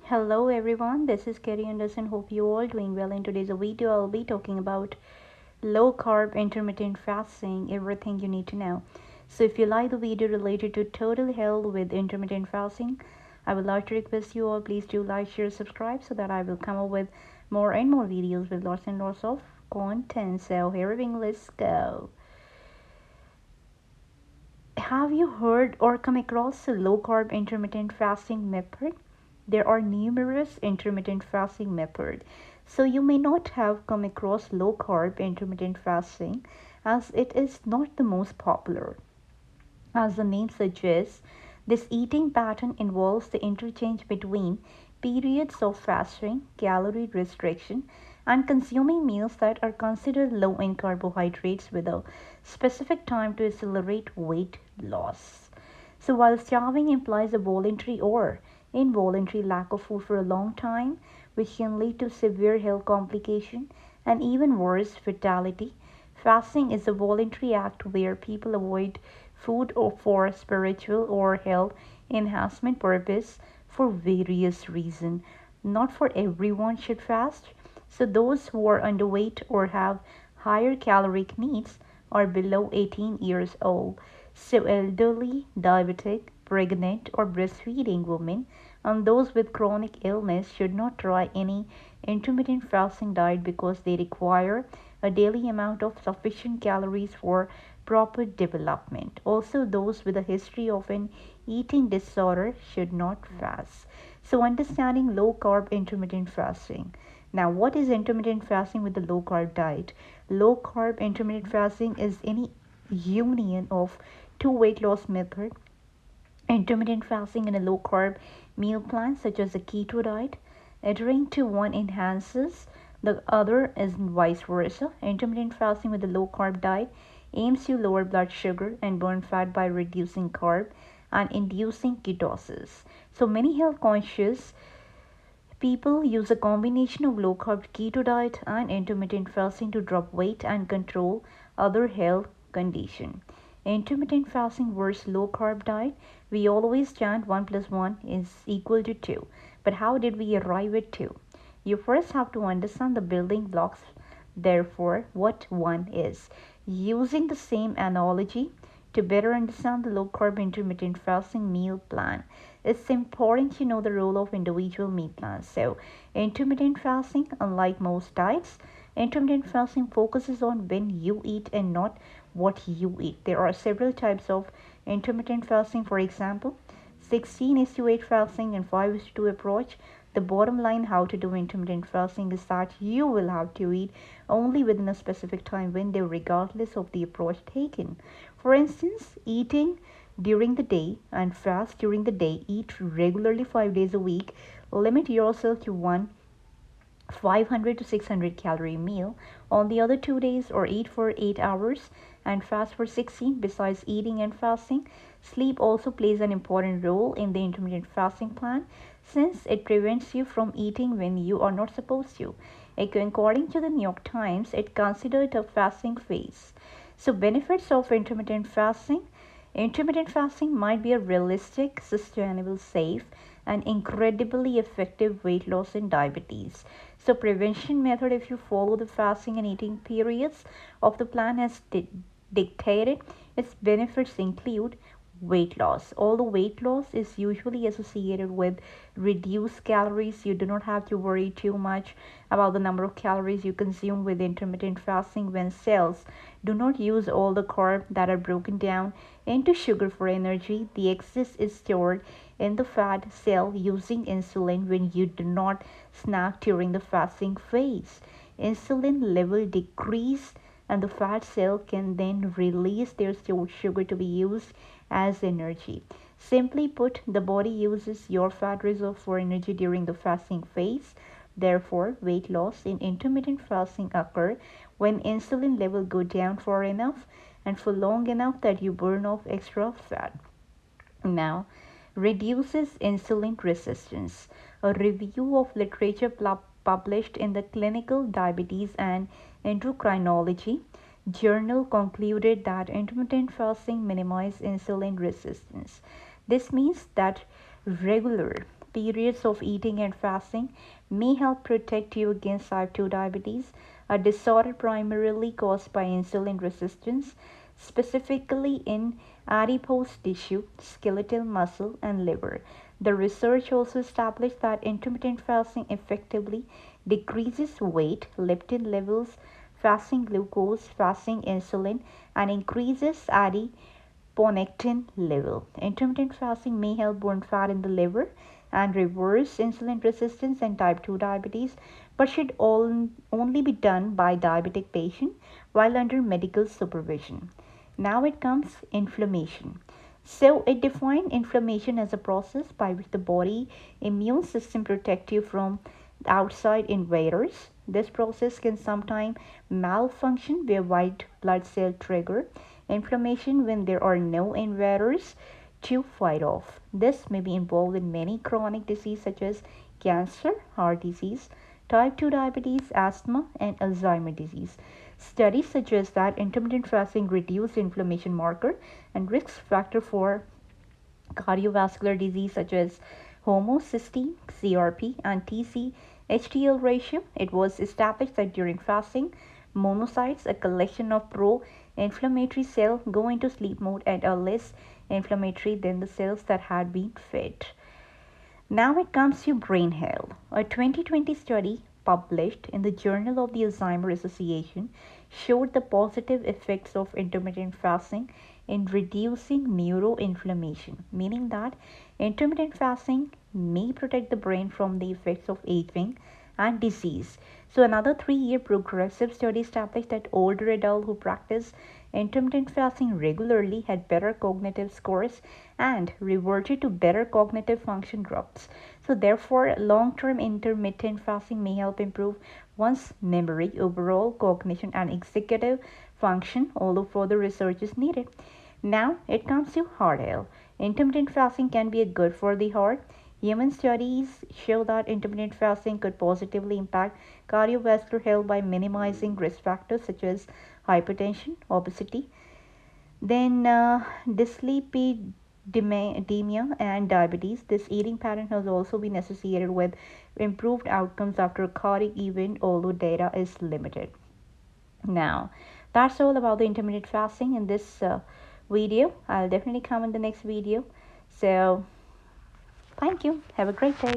Hello everyone, this is Kerry Anderson. Hope you all doing well. In today's video, I'll be talking about low carb intermittent fasting, everything you need to know. So if you like the video related to total health with intermittent fasting, I would like to request you all please do like, share, subscribe so that I will come up with more and more videos with lots and lots of content. So here we go, let's go. Have you heard or come across a low carb intermittent fasting method? There are numerous intermittent fasting methods, so you may not have come across low carb intermittent fasting as it is not the most popular. As the name suggests, this eating pattern involves the interchange between periods of fasting, calorie restriction, and consuming meals that are considered low in carbohydrates with a specific time to accelerate weight loss. So, while starving implies a voluntary or involuntary lack of food for a long time, which can lead to severe health complications and even worse, fatality, fasting is a voluntary act where people avoid food or for spiritual or health enhancement purpose for various reasons. Not for everyone should fast. So those who are underweight or have higher caloric needs are below 18 years old. So elderly, diabetic, pregnant or breastfeeding women and those with chronic illness should not try any intermittent fasting diet because they require a daily amount of sufficient calories for proper development. Also, those with a history of an eating disorder should not fast. So, understanding low carb intermittent fasting. Now, what is intermittent fasting with the low carb diet? Low carb intermittent fasting is any union of two weight loss methods: intermittent fasting and a low carb meal plan, such as a keto diet. Adhering to one enhances the other, is vice versa. Intermittent fasting with a low carb diet aims to lower blood sugar and burn fat by reducing carb and inducing ketosis. So many health conscious people use a combination of low carb keto diet and intermittent fasting to drop weight and control other health conditions. Intermittent fasting versus low carb diet, we always chant 1 plus 1 is equal to 2. But how did we arrive at 2? You first have to understand the building blocks, therefore, what 1 is. Using the same analogy, to better understand the low carb intermittent fasting meal plan, it's important to know the role of individual meal plans. So, intermittent fasting, unlike most diets, intermittent fasting focuses on when you eat and not what you eat. There are several types of intermittent fasting, for example, 16 is to 8 fasting and 5 is to 2 approach. The bottom line how to do intermittent fasting is that you will have to eat only within a specific time window regardless of the approach taken. For instance, eating during the day and fast during the day, eat regularly 5 days a week, limit yourself to one 500 to 600 calorie meal on the other 2 days, or eat for 8 hours and fast for 16. Besides eating and fasting, sleep also plays an important role in the intermittent fasting plan since it prevents you from eating when you are not supposed to. According to the New York Times, it considered a fasting phase. So, benefits of intermittent fasting. Intermittent fasting might be a realistic, sustainable, safe, and incredibly effective weight loss in diabetes. So, prevention method, if you follow the fasting and eating periods of the plan as dictated, its benefits include weight loss. Although weight loss is usually associated with reduced calories, you do not have to worry too much about the number of calories you consume with intermittent fasting when cells do not use all the carbs that are broken down into sugar for energy. The excess is stored in the fat cell using insulin when you do not snack during the fasting phase. Insulin level decrease and the fat cell can then release their stored sugar to be used as energy. Simply put, the body uses your fat reserve for energy during the fasting phase. Therefore, weight loss in intermittent fasting occur when insulin level go down for enough and for long enough that you burn off extra fat. Now, reduces insulin resistance. A review of literature published in the Clinical Diabetes and Endocrinology journal concluded that intermittent fasting minimizes insulin resistance. This means that regular periods of eating and fasting may help protect you against type 2 diabetes, a disorder primarily caused by insulin resistance, specifically in adipose tissue, skeletal muscle, and liver. The research also established that intermittent fasting effectively decreases weight, leptin levels, fasting glucose, fasting insulin, and increases adiponectin level. Intermittent fasting may help burn fat in the liver and reverse insulin resistance and type 2 diabetes, but should only be done by diabetic patient while under medical supervision. Now it comes inflammation. So it defined inflammation as a process by which the body immune system protects you from outside invaders. This process can sometimes malfunction where white blood cell trigger inflammation when there are no invaders to fight off. This may be involved in many chronic diseases such as cancer, heart disease, type 2 diabetes, asthma, and Alzheimer's disease. Studies suggest that intermittent fasting reduces inflammation marker and risk factor for cardiovascular disease such as homocysteine, CRP, and TC-HDL ratio. It was established that during fasting, monocytes, a collection of pro-inflammatory cells, go into sleep mode and are less inflammatory than the cells that had been fed. Now it comes to brain health. A 2020 study published in the Journal of the Alzheimer's Association showed the positive effects of intermittent fasting in reducing neuroinflammation, meaning that intermittent fasting may protect the brain from the effects of aging and disease. So, another 3 year progressive study established that older adults who practice intermittent fasting regularly had better cognitive scores and reverted to better cognitive function groups. So, therefore, long term intermittent fasting may help improve one's memory, overall cognition, and executive function, although further research is needed. Now, it comes to heart health. Intermittent fasting can be good for the heart. Human studies show that intermittent fasting could positively impact cardiovascular health by minimizing risk factors such as hypertension, obesity, then dyslipidemia and diabetes. This eating pattern has also been associated with improved outcomes after a cardiac event, although data is limited. Now, that's all about the intermittent fasting in this video. I'll definitely come in the next video. So, thank you. Have a great day.